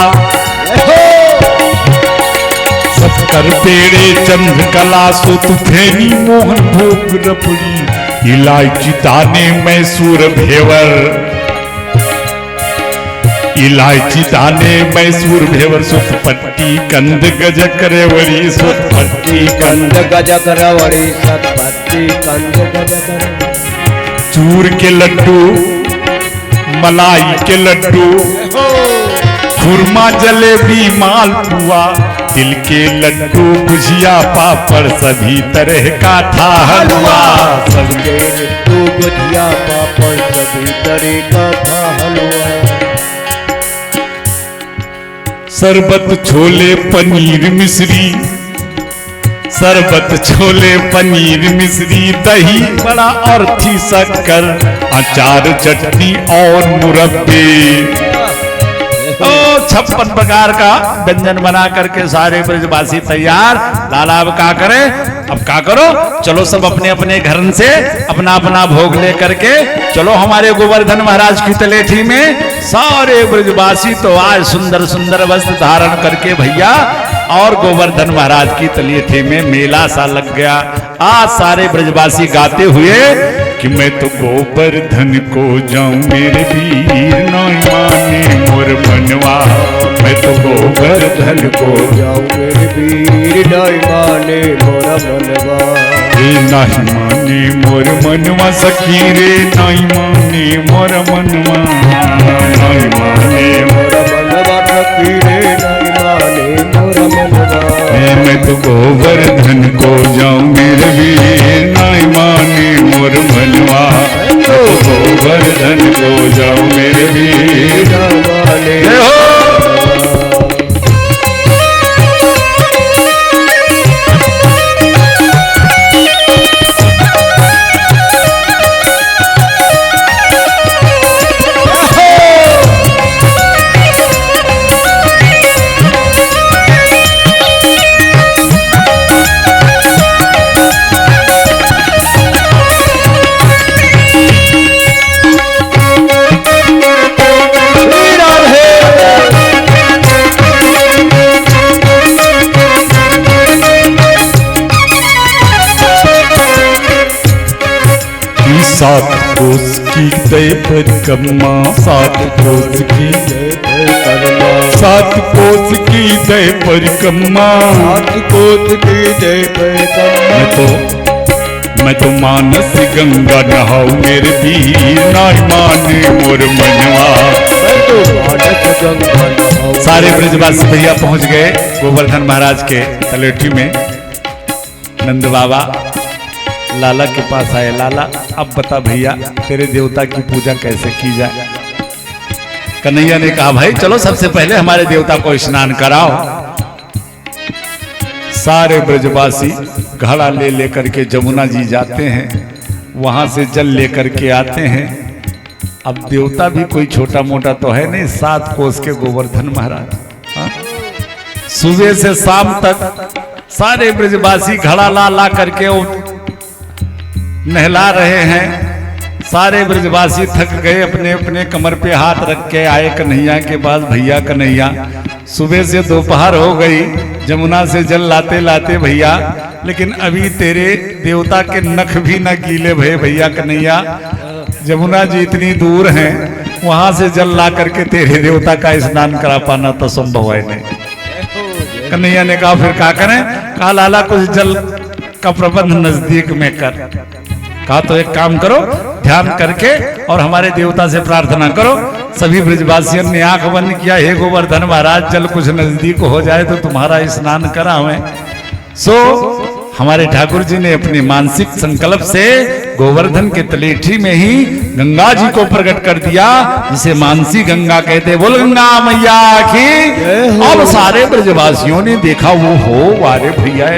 S2: शक्कर पेड़े चंद्रकला सुतफेनी मोहन भोग रबड़ी। इलायची दाने मैसूर घेवर, इलायची दाने मैसूर घेवर। सुतपट्टी कंद गजक रेवड़ी, सुतपट्टी
S3: कंद गजक रेवड़ी, सुतपट्टी कंद गजक रेवड़ी।
S2: चूर के लड्डू, मलाई के लड्डू, खुरमा जलेबी मालपुआ। तिल के लड्डू गुजिया पापड़ सभी तरह का था हलवा।
S3: सबके लड्डू गुजिया पापड़ सभी तरह का था हलवा।
S2: शरबत छोले पनीर मिश्री, शरबत छोले पनीर मिश्री। दही बड़ा और थी शक्कर, अचार चटनी और मुरब्बे। 56 प्रकार का व्यंजन बना करके सारे ब्रजवासी तैयार। लाला अब क्या करें, अब क्या करो, चलो सब अपने अपने घर से अपना अपना भोग ले करके चलो हमारे गोवर्धन महाराज की तलेठी में। सारे ब्रजवासी तो आज सुंदर सुंदर वस्त्र धारण करके भैया और गोवर्धन महाराज की तलेठी में मेला सा लग गया। आज सारे ब्रजवासी गाते हुए कि मैं तो गोवर्धन को जाऊं मेरे वीर नहीं माने मोर मनवा। मैं तो गोवर्धन को
S3: जाऊं मेरे वीर नहीं माने मोर मनवा।
S2: नहीं माने मोर मनवा सखी रे, नहीं माने मोर मनवा। नहीं माने
S3: मोर मनवा सखी रे, नहीं माने मोर मनवा।
S2: मैं तो गोवर्धन को जाऊं मेरे वीर नहीं माने मोर मनवा। मैं तो गोवर्धन को जाऊं मेरे वीर
S3: नहीं माने।
S2: सात कोस की दय परिक्रमा, सात कोस की सात कोस की दय परिक्रमा।
S3: सात कोस की दय परिक्रमा।
S2: मैं तो मानस गंगा नहाऊं मेरे वीर नहीं माने मोर मनवा।
S3: मैं तो मानस गंगा नहाऊं।
S1: सारे ब्रजवासी भैया पहुंच गए गोवर्धन महाराज के तलेठी में। नंद बाबा लाला के पास आए, लाला अब बता भैया तेरे देवता की पूजा कैसे की जाए। कन्हैया ने कहा भाई चलो सबसे पहले हमारे देवता को स्नान कराओ। सारे ब्रजवासी घड़ा ले लेकर के जमुना जी जाते हैं, वहां से जल लेकर के आते हैं। अब देवता भी कोई छोटा मोटा तो है नहीं, 7 कोस के गोवर्धन महाराज। हाँ? सुबह से शाम तक सारे ब्रजवासी घड़ा ला ला करके वो नहला रहे हैं। सारे ब्रजवासी थक गए, अपने अपने कमर पे हाथ रख के आए कन्हैया के पास। भैया कन्हैया, सुबह से दोपहर हो गई, जमुना से जल लाते लाते भैया, लेकिन अभी तेरे देवता के नख भी न गीले भये भैया कन्हैया। जमुना जी इतनी दूर हैं, वहां से जल ला करके तेरे देवता का स्नान करा पाना तो संभव है नहीं। कन्हैया ने कहा फिर क्या करें? कहा लाला कुछ जल का प्रबंध नजदीक में कर। कहा तो एक काम करो, ध्यान करके और हमारे देवता से प्रार्थना करो। सभी ब्रजवासियों ने आंख बंद किया, हे गोवर्धन महाराज जल कुछ नजदीक हो जाए तो तुम्हारा स्नान करावें। सो हमारे ठाकुर जी ने अपने मानसिक संकल्प से गोवर्धन के तलेठी में ही गंगा जी को प्रकट कर दिया, जिसे मानसी गंगा कहते। बोल गंगा मैया की। अब सारे ब्रजवासियों ने देखा, वो हो वारे भैया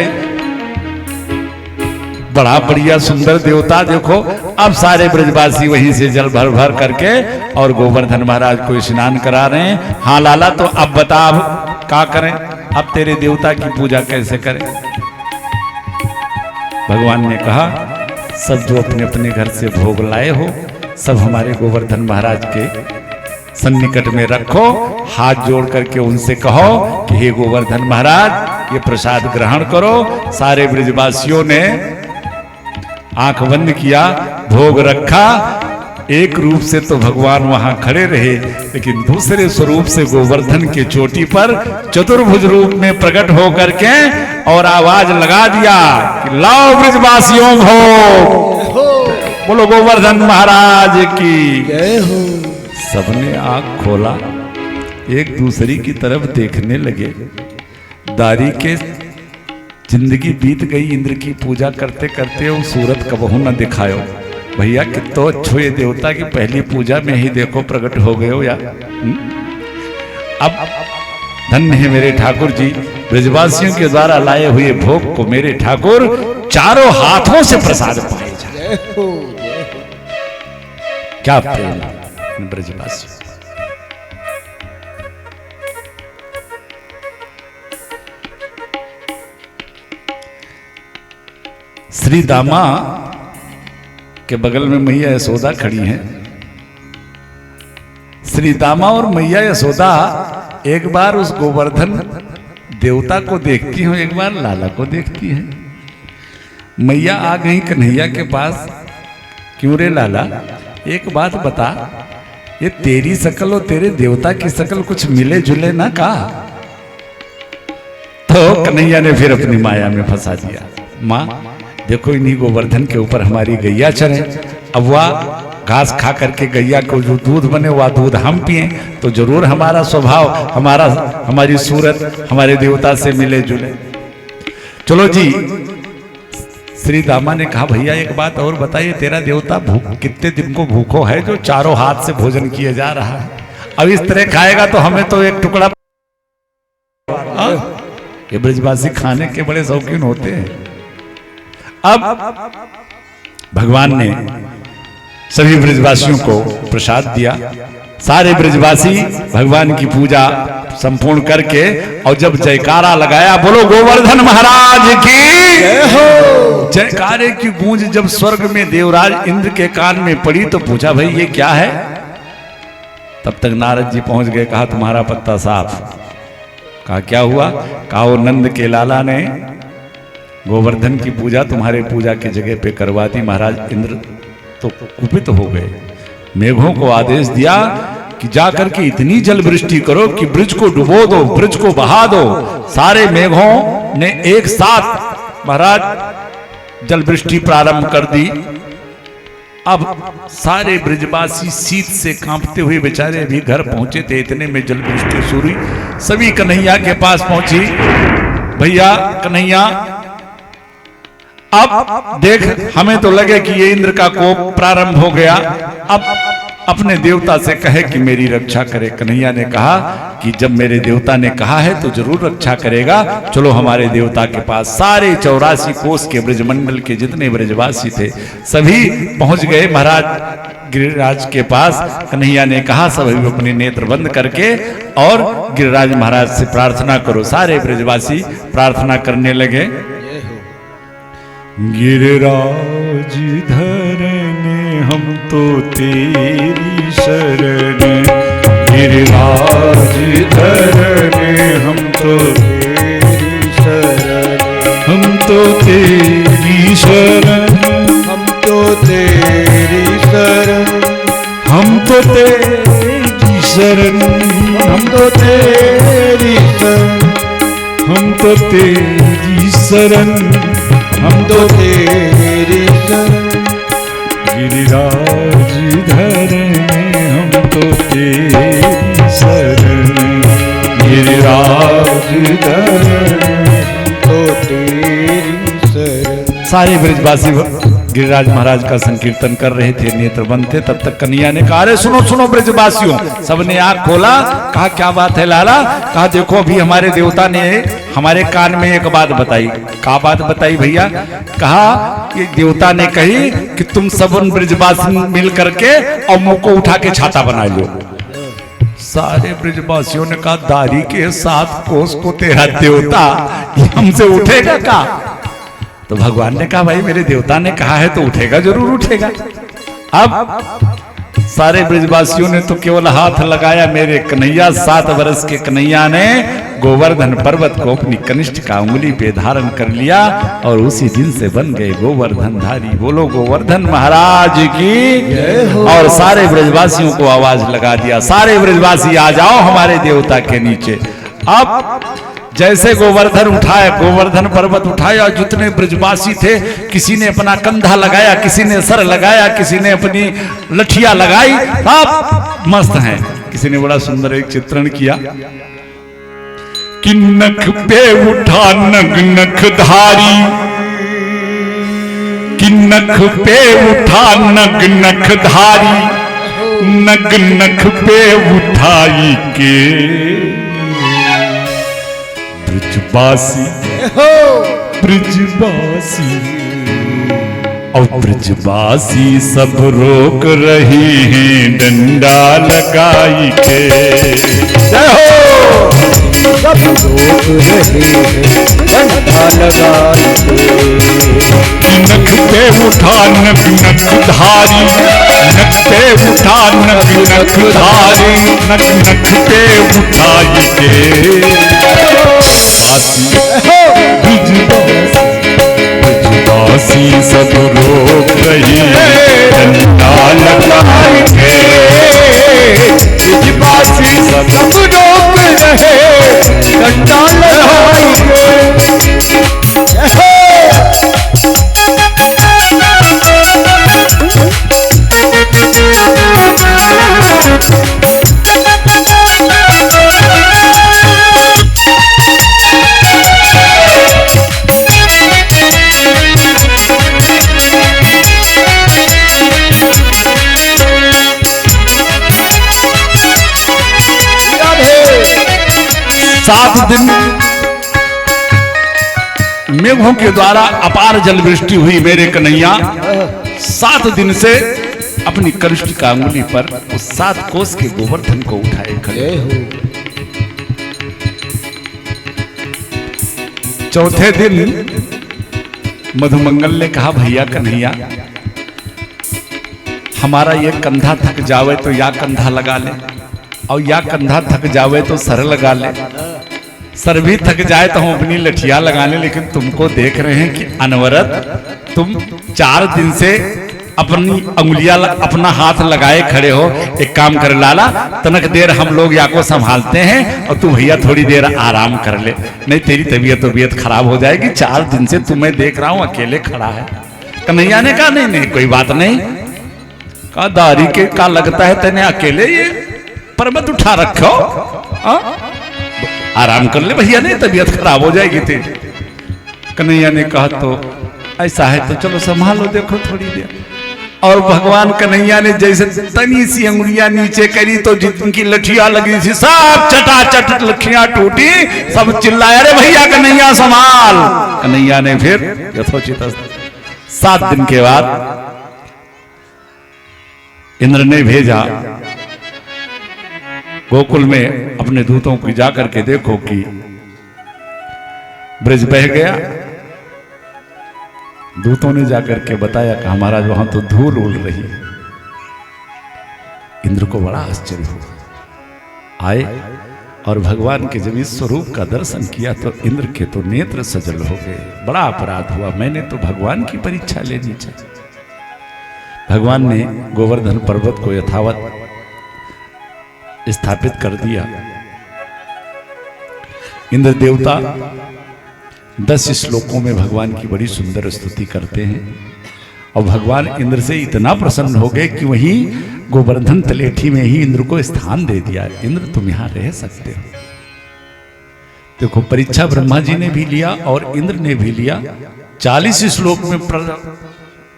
S1: बड़ा बढ़िया सुंदर देवता, देखो। अब सारे ब्रजवासी वहीं से जल भर भर करके और गोवर्धन महाराज को स्नान करा रहे हैं। हाँ लाला, तो अब बता अब क्या करें? अब तेरे देवता की पूजा कैसे करें? भगवान ने कहा सब जो अपने अपने घर से भोग लाए हो सब हमारे गोवर्धन महाराज के सन्निकट में रखो। हाथ जोड़ करके उनसे कहो कि हे गोवर्धन महाराज ये प्रसाद ग्रहण करो। सारे ब्रजवासियों ने आंख बंद किया, भोग रखा। एक रूप से तो भगवान वहां खड़े रहे, लेकिन दूसरे स्वरूप से गोवर्धन के चोटी पर चतुर्भुज रूप में प्रकट होकर के और आवाज लगा दिया कि लाओ ब्रजवासियों भोग। बोलो गोवर्धन महाराज की
S3: जय हो।
S1: सबने आंख खोला, एक दूसरे की तरफ देखने लगे। दारी के जिंदगी बीत गई, इंद्र की पूजा करते करते वो सूरत कबहू न दिखायो। भैया कितो अच्छो ये देवता की पहली पूजा में ही देखो प्रकट हो गए हो यार। अब धन्य है मेरे ठाकुर जी, ब्रजवासियों के द्वारा लाए हुए भोग को मेरे ठाकुर चारों हाथों से प्रसाद पाए जाए।
S3: जय हो, जय हो।
S1: क्या प्रेम ब्रजवासी। श्री दामा के बगल में मैया यशोदा खड़ी हैं। श्री दामा और मैया यशोदा एक बार उस गोवर्धन देवता को देखती हैं, एक बार लाला को देखती हैं। मैया आ गई कन्हैया के पास, क्यों रे लाला एक बात बता, ये तेरी शकल और तेरे देवता की शकल कुछ मिले जुले ना का? तो कन्हैया ने फिर अपनी माया में फंसा दिया। माँ देखो इन्हीं गोवर्धन के ऊपर हमारी गैया चरे, अब वह घास खा करके गैया को जो दूध बने वह दूध हम पिए तो जरूर हमारा स्वभाव, हमारी सूरत हमारे देवता से मिले जुले। चलो जी। श्री दामा ने कहा भैया एक बात और बताइए, तेरा देवता कितने दिन को भूखो है जो चारों हाथ से भोजन किया जा रहा है? अब इस तरह खाएगा तो हमें तो एक टुकड़ा। ये ब्रजवासी खाने के बड़े शौकीन होते हैं। अब भगवान ने सभी ब्रजवासियों को प्रसाद दिया। सारे ब्रजवासी भगवान की पूजा संपूर्ण करके और जब जयकारा लगाया, बोलो गोवर्धन महाराज की
S3: जय हो।
S1: जयकारे की गूंज जब स्वर्ग में देवराज इंद्र के कान में पड़ी तो पूछा भाई ये क्या है? तब तक नारद जी पहुंच गए। कहा तुम्हारा पत्ता साफ। कहा क्या हुआ? कहा वो नंद के लाला ने गोवर्धन की पूजा तुम्हारे पूजा की जगह पे करवा दी। महाराज इंद्र तो कुपित हो गए, मेघों को आदेश दिया कि जाकर के इतनी जल वृष्टि करो कि ब्रिज को डुबो दो, ब्रिज को बहा दो। सारे मेघों ने एक साथ महाराज जल वृष्टि प्रारंभ कर दी। अब सारे ब्रजवासी शीत से कांपते हुए बेचारे अभी घर पहुंचे थे, इतने में जल वृष्टि शुरू हुई। सभी कन्हैया के पास पहुंची। भैया कन्हैया अब देख, हमें तो लगे कि ये इंद्र का कोप प्रारंभ हो गया। अपने देवता से कहे कि मेरी रक्षा करे। कन्हैया ने कहा कि जब मेरे देवता ने कहा है तो जरूर रक्षा करेगा, चलो हमारे देवता के पास। सारे 84 कोस के ब्रजमंडल के जितने ब्रजवासी थे सभी पहुंच गए महाराज गिरिराज के पास। कन्हैया ने कहा सभी अपने नेत्र बंद करके और गिरिराज महाराज से प्रार्थना करो। सारे ब्रजवासी प्रार्थना करने लगे। गिरिराज धरने हम तो तेरी शरण, गिरिराज धरने हम तो
S3: तेरी शरण,
S1: हम तो तेरी शरण,
S3: हम तो तेरी शरण,
S1: हम तो तेरी शरण,
S3: हम तो तेरी शरण,
S1: हम तो तेरी शरण,
S3: हम तो तेरी शरण,
S1: गिरिराज धरने हम तो तेरी शरण, गिरिराज धरने
S3: तो तेरी शरण।
S1: सारे ब्रजवासी गिरिराज महाराज का संकीर्तन कर रहे थे, नेत्र बंद थे। तब तक कन्हैया ने कहा अरे सुनो सुनो ब्रजवासियों। सबने आंख खोला। कहा क्या बात है लाला? कहा देखो अभी हमारे देवता ने हमारे कान में एक बात बताई। क्या बात बताई भैया? कहा कि देवता ने कही कि तुम सब उन ब्रजवासी मिल करके और मुंह को उठा के छाता बना लो। सारे ब्रजवासियों ने कहा दारी के 7 कोस को तेरा देवता ये हमसे उठेगा का? तो भगवान ने कहा भाई मेरे देवता ने कहा है तो उठेगा, जरूर उठेगा। अब सारे ब्रजवासियों ने तो केवल हाथ लगाया। मेरे कन्हैया 7 वर्ष के कन्हैया ने गोवर्धन पर्वत को अपनी कनिष्ठ का उंगली पे धारण कर लिया और उसी दिन से बन गए गोवर्धन धारी। बोलो गोवर्धन महाराज की। और सारे ब्रजवासियों को आवाज लगा दिया सारे ब्रजवासी आ जाओ हमारे देवता के नीचे। अब जैसे गोवर्धन उठाया, गोवर्धन पर्वत उठाया, जितने ब्रजवासी थे किसी ने अपना कंधा लगाया, किसी ने सर लगाया, किसी ने अपनी लठिया लगाई। आप मस्त हैं। किसी ने बड़ा सुंदर एक चित्रण किया कि नख पे उठा नग नख धारी, कि नख पे उठा नग नख धारी, नग नख पे उठाई के ब्रजवासी, ब्रजवासी और ब्रजवासी सब रोक रहे हैं डंडा लगाई के। जय हो।
S3: सब रोक रहे हैं डंडा लगाई के।
S1: नख पे उठा नग नख धारी, नख पे उठा नग नख धारी, नग नख पे उठाई के ब्रजवासी सब रोक रही डंडा लगाई के।
S3: ब्रजवासी सब रोक रहे डंडा लगाई के।
S1: सात दिन मेघों के द्वारा अपार जल वृष्टि हुई। मेरे कन्हैया 7 दिन से अपनी कनिष्ठ का अंगुली पर उस 7 कोस के गोवर्धन को उठाए खड़े हो। चौथे दिन मधुमंगल ने कहा भैया कन्हैया हमारा ये कंधा थक जावे तो या कंधा लगा ले, और या कंधा थक जावे तो सर लगा ले। सर भी थक जाए तो हम अपनी लठिया लगा ले। लेकिन तुमको देख रहे हैं कि अनवरत तुम 4 दिन से अपनी अंगुलियां अपना हाथ लगाए खड़े हो। एक काम कर लाला, तनक देर हम लोग या को संभालते हैं और तू भैया थोड़ी देर आराम कर ले, नहीं तेरी तबीयत खराब हो जाएगी। 4 दिन से तुम्हें देख रहा हूं अकेले खड़ा है। कन्हैया ने कहा नहीं नहीं कोई बात नहीं। कहा दारी के का लगता है तेने अकेले ये पर्वत उठा रखो, आराम कर ले भैया, नहीं तबीयत खराब हो जाएगी तेरी। कन्हैया ने कहा तो ऐसा है तो चलो संभालो, देखो थोड़ी देर। और भगवान कन्हैया ने जैसे तनी सी अंगुलियां नीचे करी तो जिनकी लठियां लगी थी सब चटाचट लठियां टूटी, सब चिल्लाए अरे भैया कन्हैया संभाल। कन्हैया ने फिर यथोचित 7 दिन के बाद इंद्र ने भेजा गोकुल में अपने दूतों को जाकर के देखो कि ब्रज बह गया। दूतों ने जाकर के बताया कि हमारा वहां तो धूल उड़ रही है। इंद्र को बड़ा आश्चर्य हुआ। आए और भगवान के जब इस स्वरूप का दर्शन किया तो इंद्र के तो नेत्र सजल हो गए। बड़ा अपराध हुआ, मैंने तो भगवान की परीक्षा लेनी चाहिए। भगवान ने गोवर्धन पर्वत को यथावत स्थापित कर दिया। इंद्र देवता 10 श्लोकों में भगवान की बड़ी सुंदर स्तुति करते हैं और भगवान इंद्र से इतना प्रसन्न हो गए कि वहीं गोवर्धन तलेठी में ही इंद्र को स्थान दे दिया। इंद्र तुम यहां रह सकते हो। देखो परीक्षा ब्रह्मा जी ने भी लिया और इंद्र ने भी लिया। 40 श्लोक में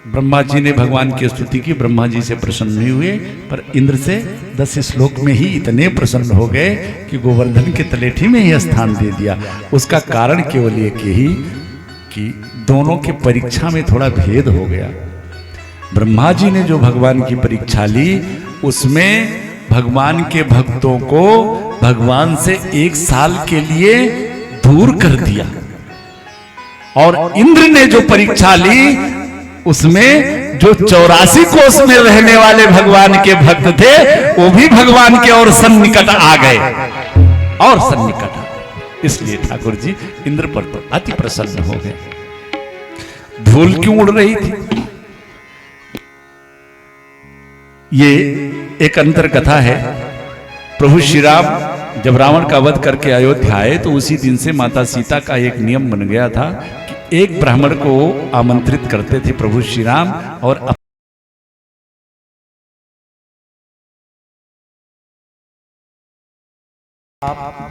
S1: ब्रह्मा जी ने भगवान की स्तुति की, ब्रह्मा जी से प्रसन्न नहीं हुए, पर इंद्र से 10 श्लोक में ही इतने प्रसन्न हो गए कि गोवर्धन के तलेठी में ही स्थान दे दिया। उसका कारण केवल एक ही कि दोनों के परीक्षा में थोड़ा भेद हो गया। ब्रह्मा जी ने जो भगवान की परीक्षा ली उसमें भगवान के भक्तों को भगवान से 1 साल के लिए दूर कर दिया, और इंद्र ने जो परीक्षा ली उसमें जो 84 कोस में रहने वाले भगवान के भक्त थे वो भी भगवान के और सन्निकट आ गए और सन्निकट आ गए। इसलिए ठाकुर जी इंद्र पर तो अति प्रसन्न हो गए। धूल क्यों उड़ रही थी? ये एक अंतर कथा है। प्रभु श्री राम जब रावण का वध करके अयोध्या आए तो उसी दिन से माता सीता का एक नियम बन गया था कि एक ब्राह्मण को आमंत्रित करते थे प्रभु श्री राम, और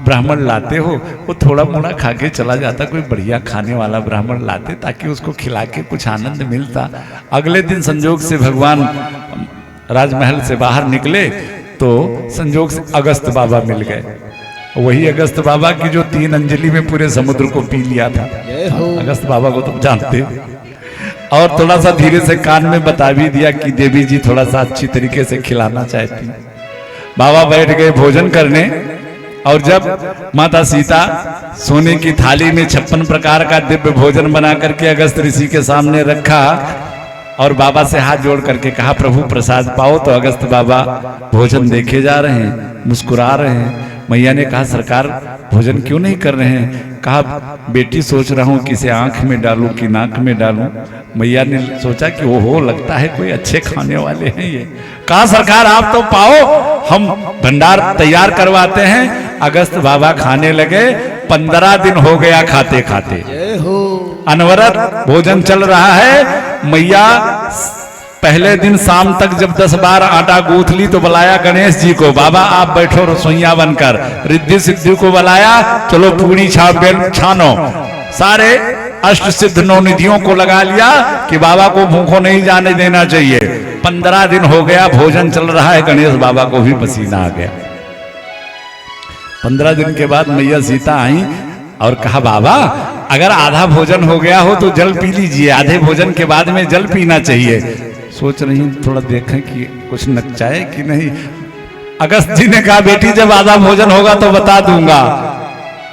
S1: ब्राह्मण लाते हो वो थोड़ा मोड़ा खा के चला जाता, कोई बढ़िया खाने वाला ब्राह्मण लाते ताकि उसको खिला के कुछ आनंद मिलता। अगले दिन संजोग से भगवान राजमहल से बाहर निकले तो संजोग से अगस्त बाबा मिल गए। वही अगस्त बाबा की जो 3 अंजलि में पूरे समुद्र को पी लिया था। अगस्त बाबा को तुम जानते, और थोड़ा सा धीरे से कान में बता भी दिया कि देवी जी थोड़ा सा अच्छी तरीके से खिलाना चाहती। बाबा बैठ गए भोजन करने, और जब माता सीता सोने की थाली में 56 प्रकार का दिव्य भोजन बना करके अगस्त ऋषि के सामने रखा और बाबा से हाथ जोड़ करके कहा प्रभु प्रसाद पाओ, तो अगस्त बाबा भोजन देखे जा रहे हैं, मुस्कुरा रहे हैं। मैया ने कहा सरकार भोजन क्यों नहीं कर रहे हैं? कहा बेटी सोच रहा हूं किसे आंख में डालूं कि नाक में डालूं। मैया ने सोचा कि ओहो लगता है कोई अच्छे खाने वाले हैं ये। कहा सरकार आप तो पाओ, हम भंडार तैयार करवाते हैं। अगस्त बाबा खाने लगे। 15 दिन हो गया खाते खाते, अनवरत भोजन चल रहा है। मैया पहले दिन शाम तक जब 10 बार आटा गूंथ ली तो बुलाया गणेश जी को, बाबा आप बैठो रसोइया बनकर। रिद्धि सिद्धि को बुलाया, चलो पूरी छानो। सारे अष्ट सिद्ध 9 निधियों को लगा लिया कि बाबा को भूखों नहीं जाने देना चाहिए। 15 दिन हो गया, भोजन चल रहा है, गणेश बाबा को भी पसीना आ गया। 15 दिन के बाद मैया सीता आई और कहा बाबा अगर आधा भोजन हो गया हो तो जल पी लीजिए, आधे भोजन के बाद में जल पीना चाहिए। सोच रही थोड़ा देखें कि कुछ नचाए कि नहीं। अगस्त जी ने कहा बेटी जब आधा भोजन होगा तो बता दूंगा।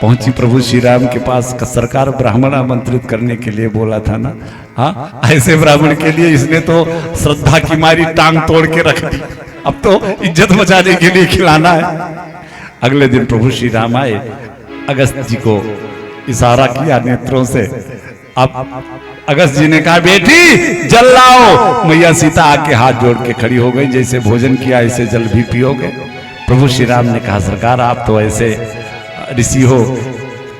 S1: पहुंची प्रभु श्री राम के पास, सरकार ब्राह्मण आमंत्रित करने के लिए बोला था ना, हाँ ऐसे ब्राह्मण के लिए इसने तो श्रद्धा की मारी टांग तोड़ के रख दी, अब तो इज्जत बचाने के लिए खिलाना है। अगले दिन प्रभु श्री राम आए, अगस्त जी को इशारा किया नेत्रों से। अब अगस्त जी ने कहा बेटी जल लाओ। मैया सीता आके हाथ जोड़ के खड़ी हो गई, जैसे भोजन किया ऐसे जल भी पियोगे। प्रभु श्री राम ने कहा सरकार आप तो ऐसे ऋषि हो,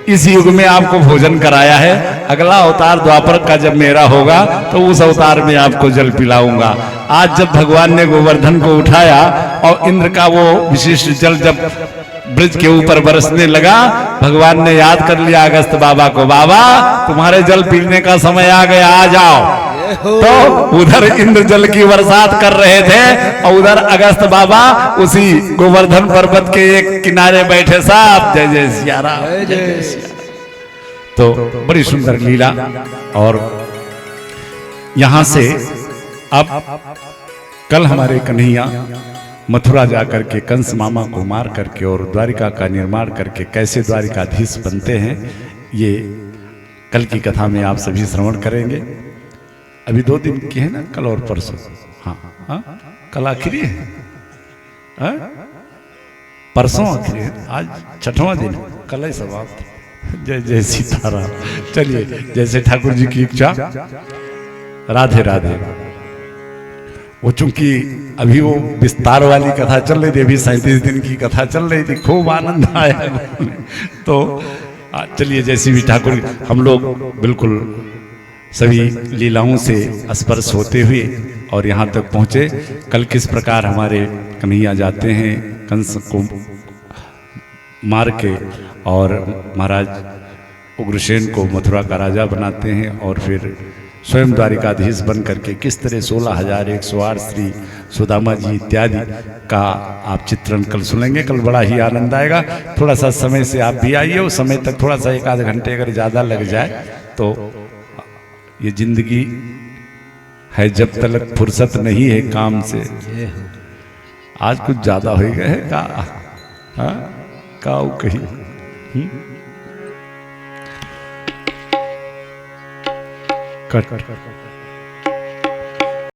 S1: इस युग में आपको भोजन कराया है, अगला अवतार द्वापर का जब मेरा होगा तो उस अवतार में आपको जल पिलाऊंगा। आज जब भगवान ने गोवर्धन को उठाया और इंद्र का वो विशिष्ट जल जब ब्रिज के ऊपर बरसने लगा, भगवान ने याद कर लिया अगस्त बाबा को, बाबा तुम्हारे जल पीने का समय आ गया, आ जाओ। तो उधर इंद्र जल की बरसात कर रहे थे और उधर अगस्त बाबा उसी गोवर्धन पर्वत के एक किनारे बैठे साहब। जय जय सिया राम, जय जय सिया। तो बड़ी सुंदर लीला। और यहां से अब कल हमारे कन्हैया मथुरा जाकर के कंस मामा को मार करके और द्वारिका का निर्माण करके कैसे द्वारिकाधीश बनते हैं, ये कल की कथा में आप सभी श्रवण करेंगे। अभी 2 दिन की है ना, कल और परसों। हाँ हाँ, कल आखिरी है, हाँ? परसों आखिरी है, आज 6वां दिन, कल ही समाप्त। जय जय सीताराम। चलिए, जैसे ठाकुर जी की इच्छा। राधे राधे। वो चूंकि अभी वो विस्तार वाली कथा चल रही थी, अभी 37 दिन की कथा चल रही थी, खूब आनंद आया। तो चलिए, जैसी भी ठाकुर, हम लोग बिल्कुल सभी लीलाओं से स्पर्श होते हुए और यहाँ तक पहुँचे। कल किस प्रकार हमारे कन्हैया जाते हैं कंस को मार के और महाराज उग्रसेन को मथुरा का राजा बनाते हैं और फिर स्वयं द्वारिकाधीश बन करके किस तरह 16,108 श्री सुदामा जी इत्यादि का आप चित्रण कल सुनेंगे। कल बड़ा ही आनंद आएगा। थोड़ा सा समय से आप भी आइए, उस समय तक थोड़ा सा 1 आध घंटे अगर ज़्यादा लग जाए तो ये जिंदगी है, जब तक फुर्सत नहीं है काम से। आज कुछ ज़्यादा हो गए है का, हाँ का कही कट